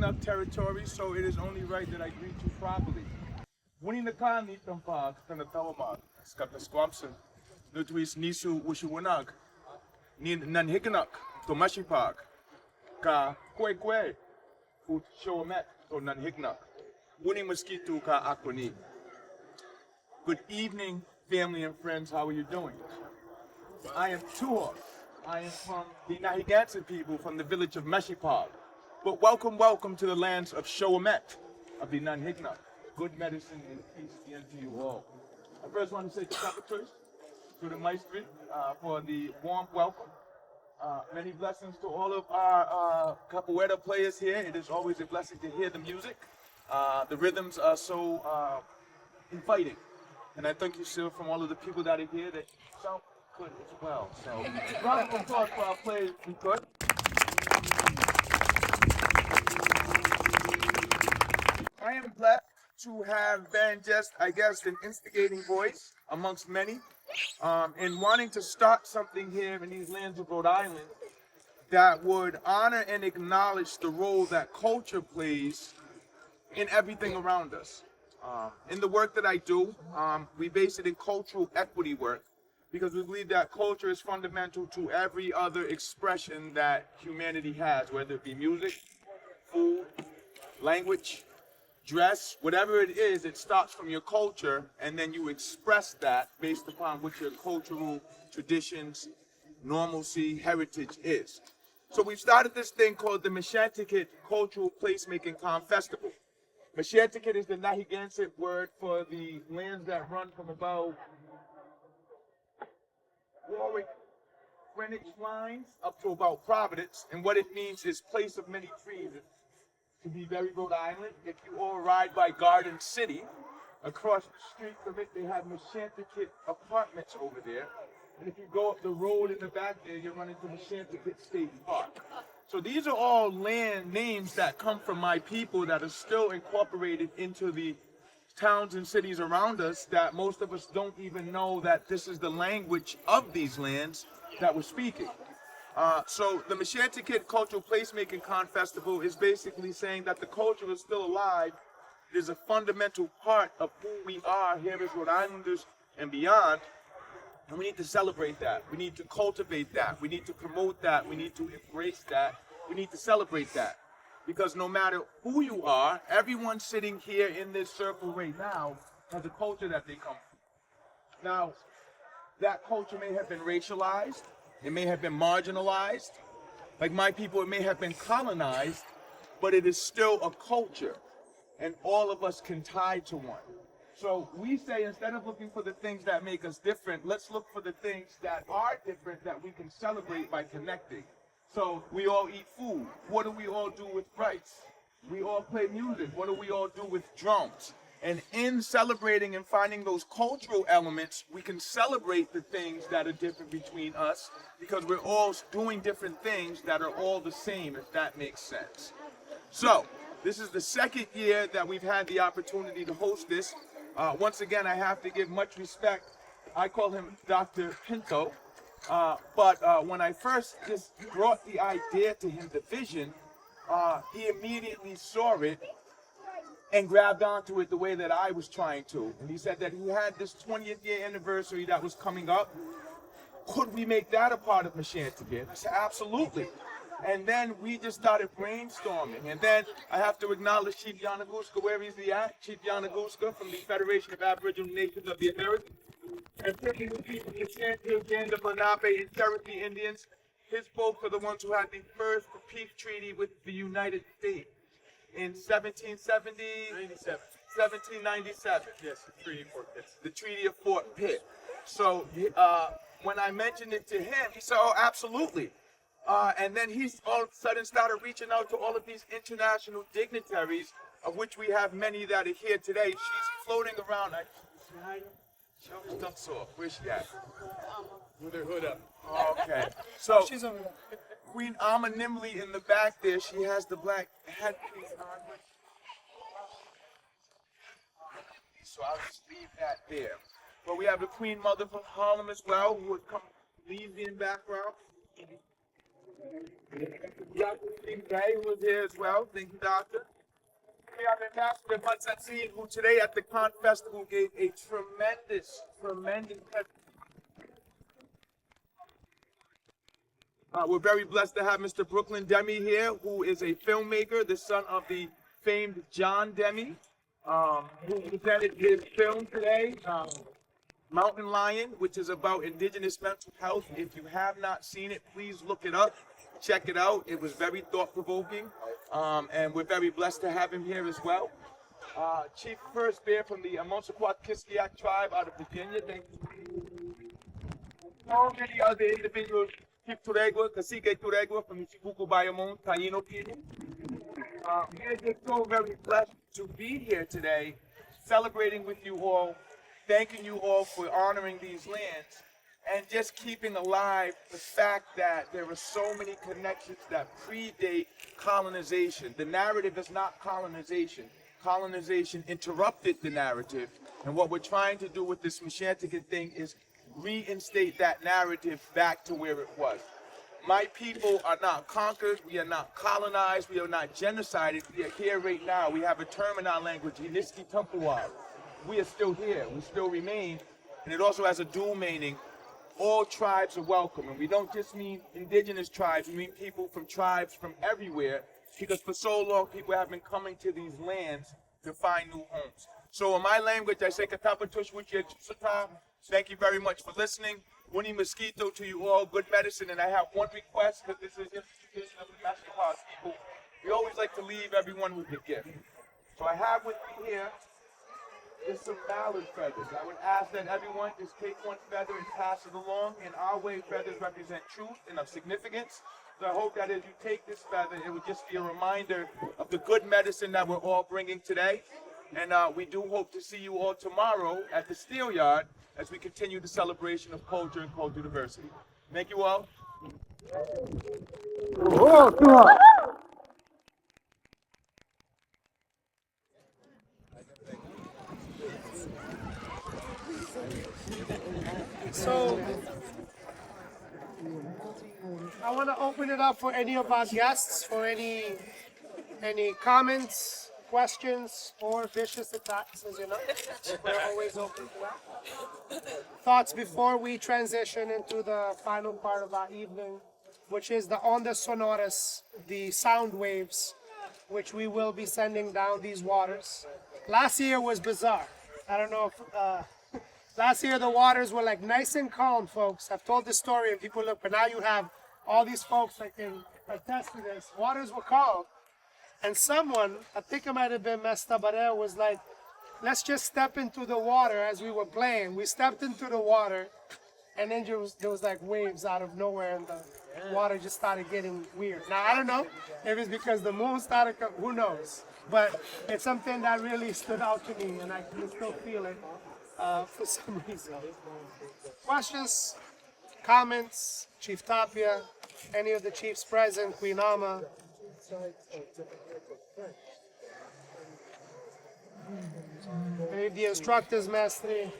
Hicknock territory, so it is only right that I greet you properly. Winning the con ni tampa kana tawama skapta squamson nutwis nisu wushuwanag ni nan Hicknock to Mashi Park ka kwe ut Sowams to nan Hicknock winning mosquito ka akoni. Good evening, family and friends. How are you doing? I am Tua. I am from the Nahigansen people from the village of Mashi Park. But welcome to the lands of Sowams of the Nan Hicknock. Good medicine and peace be unto you all. I first want to say congratulations to the maestri for the warm welcome. Many blessings to all of our capoeira players here. It is always a blessing to hear the music. The rhythms are so inviting. And I thank you, sir, from all of the people that are here that sound good as well. So, round of applause for our players, if we could. I am blessed to have been just, I guess, an instigating voice amongst many in wanting to start something here in these lands of Rhode Island that would honor and acknowledge the role that culture plays in everything around us. In the work that I do, we base it in cultural equity work because we believe that culture is fundamental to every other expression that humanity has, whether it be music, food, language, dress, whatever it is, it starts from your culture, and then you express that based upon what your cultural traditions, normalcy, heritage is. So we've started this thing called the MESHANTICUT Cultural Placemaking Confestival. MESHANTICUT is the Nahigansen word for the lands that run from about Warwick, Greenwich lines up to about Providence, and what it means is place of many trees. To be very Rhode Island, if you all ride by Garden City, across the street from it, they have MESHANTICUT apartments over there. And if you go up the road in the back there, you run into MESHANTICUT State Park. So these are all land names that come from my people that are still incorporated into the towns and cities around us that most of us don't even know that this is the language of these lands that we're speaking. So the MESHANTICUT Cultural Placemaking Confestival is basically saying that the culture is still alive. It is a fundamental part of who we are here as Rhode Islanders and beyond. And we need to celebrate that. We need to cultivate that. We need to promote that. We need to embrace that. We need to celebrate that. Because no matter who you are, everyone sitting here in this circle right now has a culture that they come from. Now, that culture may have been racialized. It may have been marginalized. Like my people, it may have been colonized, but it is still a culture. And all of us can tie to one. So we say instead of looking for the things that make us different, let's look for the things that are different that we can celebrate by connecting. So we all eat food. What do we all do with rice? We all play music. What do we all do with drums? And in celebrating and finding those cultural elements, we can celebrate the things that are different between us because we're all doing different things that are all the same, if that makes sense. So this is the second year that we've had the opportunity to host this. Once again, I have to give much respect. I call him Dr. Pinto. But when I first just brought the idea to him, the vision, he immediately saw it and grabbed onto it the way that I was trying to. And he said that he had this 20th year anniversary that was coming up. Could we make that a part of MESHANTICUT? I said, absolutely. And then we just started brainstorming. And then I have to acknowledge Chief Yanaguska, where is he at? Chief Yanaguska from the Federation of Aboriginal Nations of the Americas. And picking the people, the Chantil, Gander, Lenape, and Cherokee Indians. His folks are the ones who had the first peace treaty with the United States in 1797. Yes, the Treaty of Fort Pitt. The Treaty of Fort Pitt. So when I mentioned it to him, he said, oh, absolutely. And then he's all of a sudden started reaching out to all of these international dignitaries, of which we have many that are here today. She's floating around. She's done so. Where's she at? With her hood up. Okay. So She's on. Queen Ama Nimley in the back there, she has the black headpiece on. So I'll just leave that there. But we have the Queen Mother from Harlem as well, who would come lead me in background. Dr. Steve Ray was here as well. Thank you, Doctor. We have Ambassador Matsatsin, who today at the confestival gave a tremendous we're very blessed to have Mr. Brooklyn Demme here, who is a filmmaker, the son of the famed John Demme, who presented his film today, Mountain Lion, which is about indigenous mental health. If you have not seen it, please look it up, check it out. It was very thought-provoking, and we're very blessed to have him here as well. Chief First Bear from the Amonsequat-Kiskiak tribe out of Virginia. Thank you. So many other individuals. Chief Turegua, Cacique Turegua from the Chibuco Bayamon, Taino people. We are just so very blessed to be here today, celebrating with you all, thanking you all for honoring these lands, and just keeping alive the fact that there are so many connections that predate colonization. The narrative is not colonization. Colonization interrupted the narrative, and what we're trying to do with this MESHANTICUT thing is reinstate that narrative back to where it was. My people are not conquered, we are not colonized, we are not genocided, we are here right now. We have a term in our language, Iniski Tumpuwad. We are still here, we still remain, and it also has a dual meaning. All tribes are welcome, and we don't just mean indigenous tribes, we mean people from tribes from everywhere, because for so long people have been coming to these lands to find new homes. So in my language, I say Katapatush Wichya Chusata. Thank you very much for listening. Winnie Mosquito to you all, good medicine. And I have one request, because this is just the tradition of the Master Class people. We always like to leave everyone with a gift. So I have with me here is some mallard feathers. I would ask that everyone just take one feather and pass it along. In our way, feathers represent truth and of significance. So I hope that as you take this feather, it would just be a reminder of the good medicine that we're all bringing today. And we do hope to see you all tomorrow at the Steel Yard as we continue the celebration of culture and cultural diversity. Thank you all. So I want to open it up for any of our guests for any comments, questions, or vicious attacks. As you know, we're always open to that. Thoughts before we transition into the final part of our evening, which is the ondas sonoras, the sound waves, which we will be sending down these waters. Last year was bizarre. I don't know if last year the waters were like nice and calm, folks. I've told this story and people look, but now you have all these folks that can attest to this. Waters were calm. And someone, I think it might have been Mesta Barrel, was like, let's just step into the water as we were playing. We stepped into the water, and then there was like waves out of nowhere, and the water just started getting weird. Now, I don't know if it's because the moon started coming, who knows? But it's something that really stood out to me, and I can still feel it for some reason. Questions, comments, Chief Tapia, any of the chiefs present, Queen Ama? Any of the instructors, Mestre?